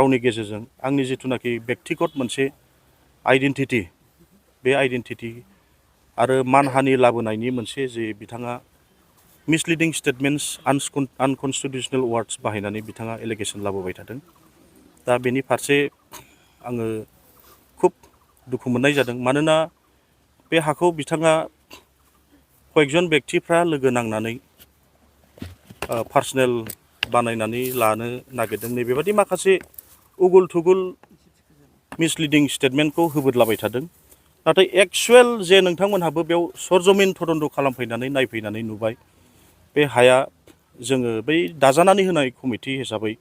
रावनि गेजेरजों आंनि जिथुनाखि बेक्तिगत मोनसे आइडेन्टिटि बे आइडेन्टिटि आरो मानहानि लाबोनायनि मोनसे जे बिथाङा मिसलिडिं स्टेटमेन्ट्स आनकनस्टिटिउसनेल वार्ड्स बाहायनानै बिथाङा एलिगेसन लाबोबाय थादों। दा बेनि फारसे आङो खुब दुखु मोननाय जादों। मानोना बे हाखौ बिथाङा कयेकजन बेक्तिफ्रा लोगो नांनानै पार्सनेल बानायनानै लानो नागिरदों। नैबेबादि माखासे उगुल थुगुल मिसलिडिं स्टेटमेन्टखौ होबोदलाबाय थादों। नाथाय एक्सुवेल जे नोंथांमोनहाबो बेयाव सरजमिन तदन्त खालामफैनानै नायफैनानै नुबाय बे हाया जोङो बै दाजानानै होनाय कमिटि हिसाबै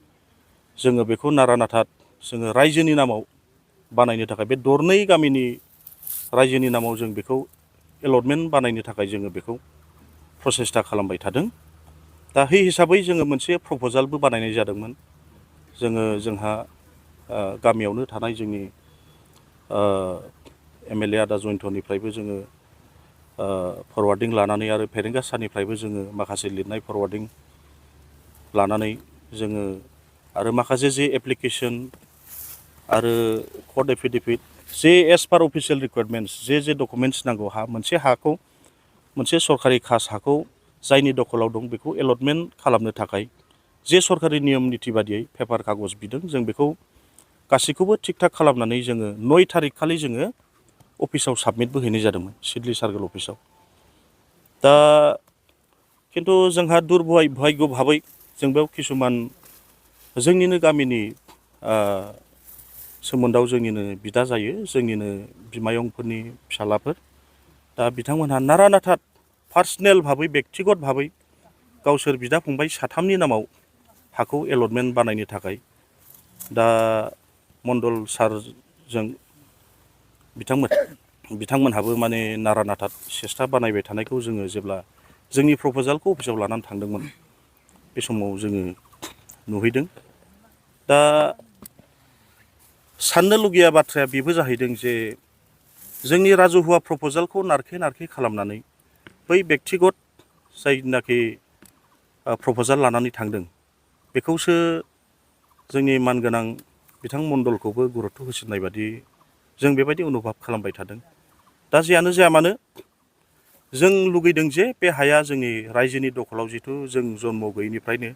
जोङो बेखौ नारा-नाथा जोङो रायजोनि नामाव बानायनो थाखाय बे दरनै गामिनि रायजोनि नामाव जों बेखौ एलटमेन्ट बानायनो थाखाय जोङो बेखौ प्रसेस्ता खालामबाय थादों। दा बे हिसाबै जोङो मोनसे प्रप'जालबो बानायनाय जादोंमोन। जोंहा गामियावनो थानाय जोंनि MLA आदा जयन्तनिफ्रायबो जोङो फरवार्डिं लानानै आरो फेरेंगा सारनिफ्रायबो जोङो माखासे लिरनाय फरवार्डिं लानानै जोङो आरो माखासे जे एप्लिकेसन आरो कर्ट एफिडेभिट जे एस पार अफिसियेल रिकुवारमेन्ट्स जे डकुमेन्ट्स नांगौ मोनसे हाखौ मोनसे सरकारि खास हाखौ जायनि दखलाव दं बेखौ एलटमेन्ट खालामनो थाखाय जे सरकारि नियम निति बादियै पेपार कागज बिदों जों बेखौ गासैखौबो थिग थाक खालामनानै जोङो 9 थारिख खालि जोङो अफिसाव साबमिटबो हैनाय जादोंमोन सिडली सार्कोल अफिसाव। दा खिन्थु जोंहा दुर्भाग्य भाबै जों बेयाव किसुमान जोंनिनो गामिनि सोमोन्दोआव जोंनिनो बिदा जायो, जोंनिनो बिमायंफोरनि फिसालाफोर। दा बिथांमोनहा नारा-नाथा पार्सनेल भाबै बेक्तिगत भाबै गावसोर बिदा फंबाय साथामनि नामाव हाखौ एलटमेन्ट बानायनो थाखाय दा मण्डल सारजों बिथांमोनहाबो माने नारा-नाथा सेस्ता बानायबाय थानायखौ जोङो जेब्ला जोंनि प्रप'जालखौ अफिसाव लानानै थांदोंमोन बे समाव जोङो नुहैदों। दा साननो लुगैया बाथ्राया बेबो जाहैदों जे जोंनि राजुहुवा प्रप'जालखौ नारखे खालामनानै बै बेक्तिगत जायनाखि प्रप'जाल लानानै थांदों बेखौसो जोंनि मानगोनां बिथां मण्डलखौबो गुरुत्त' होसिननाय बादि जों बेबायदि अनुभब खालामबाय थादों। दा जेयानो जाया मानो जों लुगैदों जे बे हाया जोंनि रायजोनि दखलाव जिथु जों जन्म गैयैनिफ्रायनो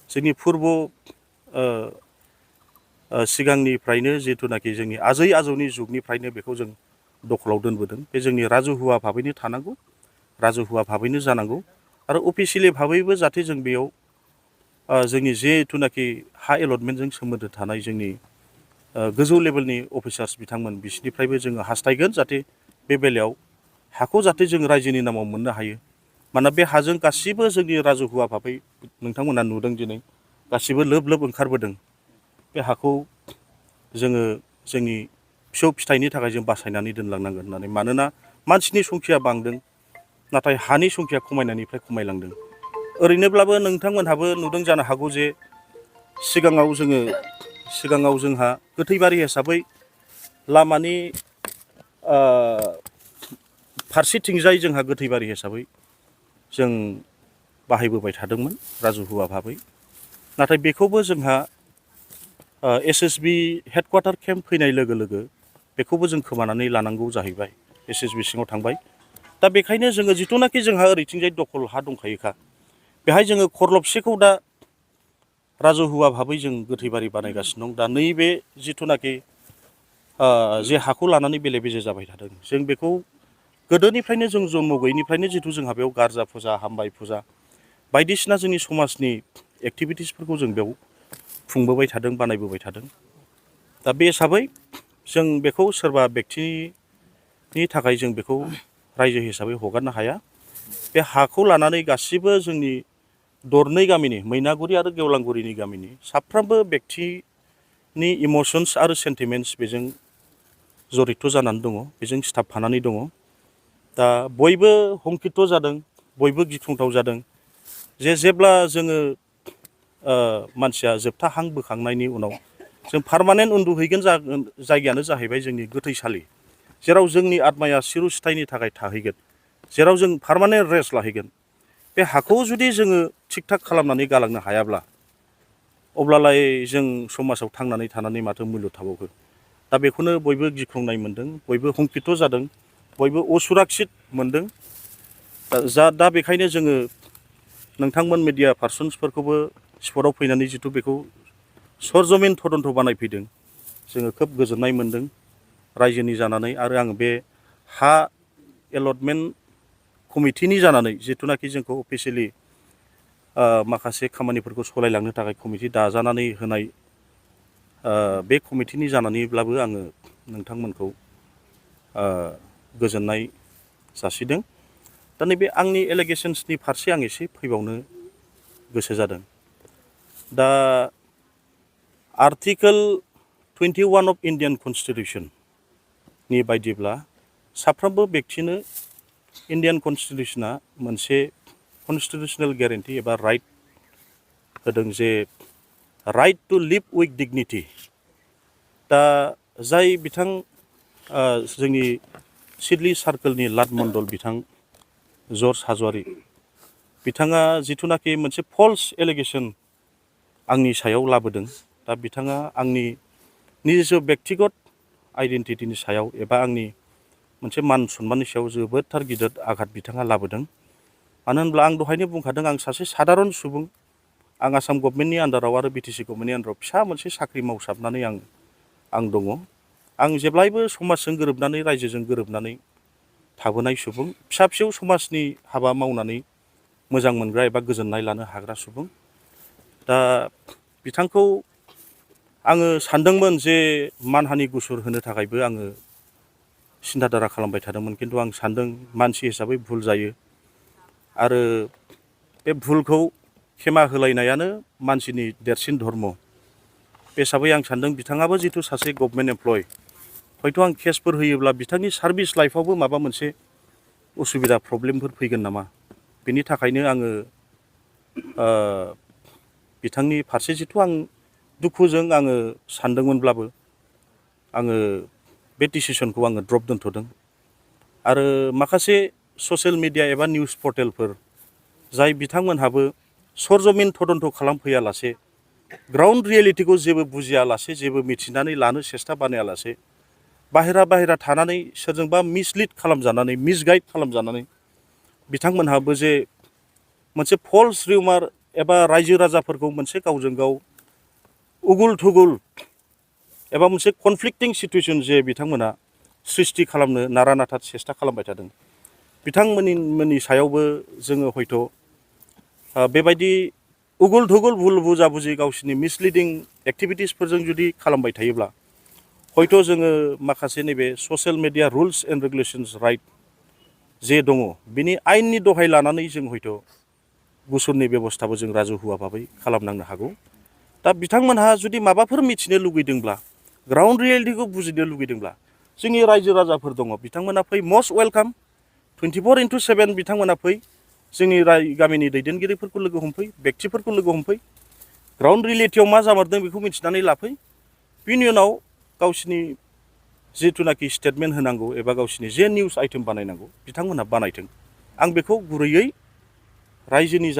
जोंनि पुर्ब सिगांनिफ्रायनो जिथुनाखि जोंनि आजै आजौनि जुगनिफ्रायनो बेखौ जों दखलाव दोनबोदों। बे जोंनि राजुहुवा भाबैनो थानांगौ, राजुहुवा भाबैनो जानांगौ आरो अफिसियेलि भाबैबो जाहाथे जों बेयाव जोंनि जिथुनाखि हा एलटमेन्टजों सोमोन्दो थानाय जोंनि गोजौ लेभेलनि अफिसार्स बिथांमोन बिसोरनिफ्रायबो जोङो हास्थायगोन जाहाथे बे बेलायाव हाखौ जाहाथे जों रायजोनि नामाव मोननो हायो। मानोना बे हाजों गासिबो जोंनि राजुहुवा भाबै नोंथांमोना नुदों दिनै गासिबो लोब लोब ओंखारबोदों। बे हाखौ जोङो जोंनि फिसौ फिथाइनि थाखाय जों बासायनानै दोनलांनांगोन होननानै। मानोना मानसिनि संखिया बांदों नाथाय हानि संखिया खमायनायनिफ्राय खमायलांदों। ओरैनोब्लाबो नोंथांमोनहाबो नुदों जानो हागौ जे सिगाङाव जोंहा गोथैबारि हिसाबै लामानि फारसेथिंजाय जोंहा गोथैबारि हिसाबै जों बाहायबोबाय थादोंमोन राजुहुवा भाबै। नाथाय बेखौबो जोंहा SSB हेडक्वार्टार केम्प फैनाय लोगो लोगो बेखौबो जों खोमानानै लानांगौ जाहैबाय, SSB सिङाव थांबाय। दा बेखायनो जोङो जिथुनाखि जोंहा ओरैथिंजाय दखल हा दंखायोखा बेहाय जोङो खरलबसेखौ दा राजुहुवा भाबै जों गोथैबारि बानायगासिनो दं। दा नैबे जिथुनाखि जे हाखौ लानानै बेले बेजे जाबाय थादों जों बेखौ गोदोनिफ्रायनो जों जन्म गैयैनिफ्रायनो जिथु जोंहा बेयाव गारजा फुजा, हामबाय फुजा बायदिसिना जोंनि समाजनि एक्टिभिटिसफोरखौ जों बेयाव खुंबोबाय थादों, बानायबोबाय थादों। दा बे हिसाबै जों बेखौ सोरबा बेक्तिनि थाखाय जों बेखौ रायजो हिसाबै हगारनो हाया। बे हाखौ लानानै गासिबो जोंनि दरनै गामिनि मैनागुरि आरो गेवलांगुरिनि गामिनि साफ्रोमबो बेक्तिनि इमसन्स आरो सेन्टिमेन्ट्स बेजों जरित' जानानै दङ, बेजों सिथाबफानानै दङ। दा बयबो हंकित जादों, बयबो गिख्रंथाव जादों जे जेब्ला जोङो मानसिया जोबथा हां बोखांनायनि उनाव जों पार्मानेन्ट उन्दुहैगोन जायगायानो जाहैबाय जोंनि गोथैसालि, जेराव जोंनि आत्माया सिर'सिथायनि थाखाय थाहैगोन, जेराव जों पार्मानेन्ट रेस्ट लाहैगोन। बे हाखौ जुदि जोङो थिग थाक खालामनानै गालांनो हायाब्ला अब्लालाय जों समाजाव थांनानै थानानै माथो मुल्य थाबावो। दा बेखौनो बयबो गिख्रंनाय मोनदों, बयबो हंकित जादों, बयबो असुराक्षित मोनदों। दा बेखायनो जोङो नोंथांमोन मिडिया पार्सन्सफोरखौबो स्पटआव फैनानै जिथु बेखौ सरजमिन तदन्त बानायफैदों, जोङो खोब गोजोननाय मोनदों रायजोनि जानानै। आरो आं बे हा एलटमेन्ट कमिटिनि जानानै जिथुनाखि जोंखौ अफिसियेलि माखासे खामानिफोरखौ सालायलांनो थाखाय कमिटि दाजानानै होनाय, बे कमिटिनि जानानैब्लाबो आङो नोंथांमोनखौ गोजोननाय जासिदों। दा नैबे आंनि एलिगेसन्सनि फारसे आं एसे फैबावनो गोसो जादों। दा आर्टिकोल 21 अफ इन्डियान कनस्टिटिउसननि बायदिब्ला साफ्रोमबो बेक्तिनो इन्डियान कनस्टिटिउसना मोनसे कनस्टिटिउसनेल गेरेन्टि एबा राइट होदों, जे राइट टु लिभ उइथ डिगनिटि। दा जाय बिथां जोंनि सिडली सार्कोलनि लाट मण्डल बिथां जर्ज हाज'वारि बिथाङा जिथुनाखि मोनसे फल्स एलिगेसन आंनि सायाव लाबोदों, दा बिथाङा आंनि निजे बेक्तिगत आइडेन्टिटिनि सायाव एबा आंनि मोनसे मान सन्माननि सायाव जोबोदथार गिदिर आघात बिथाङा लाबोदों। मानो होनब्ला आं दहायनो बुंखादों, आं सासे सादारन सुबुं। आं आसाम गभर्नमेन्टनि आन्दाराव आरो बिटिसि गभर्नमेन्टनि आन्दाराव फिसा मोनसे साख्रि मावसाबनानै आं दङ। आं जेब्लायबो समाजजों गोरोबनानै, रायजोजों गोरोबनानै थाबोनाय सुबुं, फिसा फिसौ समाजनि हाबा मावनानै मोजां मोनग्रा एबा गोजोननाय लानो हाग्रा सुबुं। दा बिथांखौ आङो सानदोंमोन जे मानहानि गुसुर होनो थाखायबो आङो सिन्थाधारा खालामबाय थादोंमोन, खिन्थु आं सानदों मानसि हिसाबै भुल जायो आरो बे भुलखौ क्षेमा होलायनायानो मानसिनि देरसिन धर्म। बे हिसाबै आं सानदों बिथाङाबो जिथु सासे गभर्नमेन्ट एमप्लय, हयथ' आं केसफोर होयोब्ला बिथांनि सार्भिस लाइफआवबो माबा मोनसे उसुबिदा प्रब्लेमफोर फैगोन नामा, बेनि थाखायनो आङो बिथांनि फारसे जिथु आं दुखुजों आङो सानदोंमोनब्लाबो आङो बे डिसिसनखौ आङो ड्रप दोनथ'दों। आरो माखासे ससियेल मिडिया एबा निउस पर्टेलफोर जाय बिथांमोनहाबो सरजमिन तदन्त खालामफैयालासे, ग्राउन्ड रियेलिटिखौ जेबो बुजियालासे, जेबो मिथिनानै लानो सेस्था बानायालासे बाहेरा थानानै सोरजोंबा मिसलिड खालामजानानै, मिसगाइड खालामजानानै बिथांमोनहाबो जे मोनसे फल्स रिउमार एबा रायजो राजाफोरखौ मोनसे गावजों गाव उगुल थुगुल एबा मोनसे कनफ्लिक्टिं सिटुएसन जे बिथांमोना सृष्टि खालामनो नारा नाथा सेस्था खालामबाय थादों, बिथांमोननि सायावबो जोङो हयथ' बेबायदि उगुल थुगुल भुल बुजाबुजि गावसिनि मिसलिडिं एक्टिभिटिसफोरजों जुदि खालामबाय थायोब्ला हयथ' जोङो माखासे नैबे social media rules and regulations right जे दङ, बिनि आयेननि दहाय लानानै जों हयथ' गुसुरनि बेबस्थाबो जों राजहुवा भाबै खालामनांनो हागौ। दा बिथांमोनहा जुदि माबाफोर मिथिनो लुगैदोंब्ला, ग्राउन्ड रियेलिटिखौ बुजिनो लुगैदोंब्ला जोंनि रायजो राजाफोर दङ, बिथांमोना फै, मस्ट वेलकाम। 24/7 बिथांमोना फै, जोंनि गामिनि दैदेनगिरिफोरखौ लोगो हमफै, बेक्तिफोरखौ लोगो हमफै, ग्राउन्ड रियेलिटियाव मा जामारदों बेखौ मिथिनानै लाफै। बिनि उनाव गावसिनि जिथुनाखि स्टेटमेन्ट होनांगौ एबा गावसिनि जे निउस आइटेम बानायनांगौ बिथांमोनहा बानायथों। आं बेखौ गुरैयै रायजोनि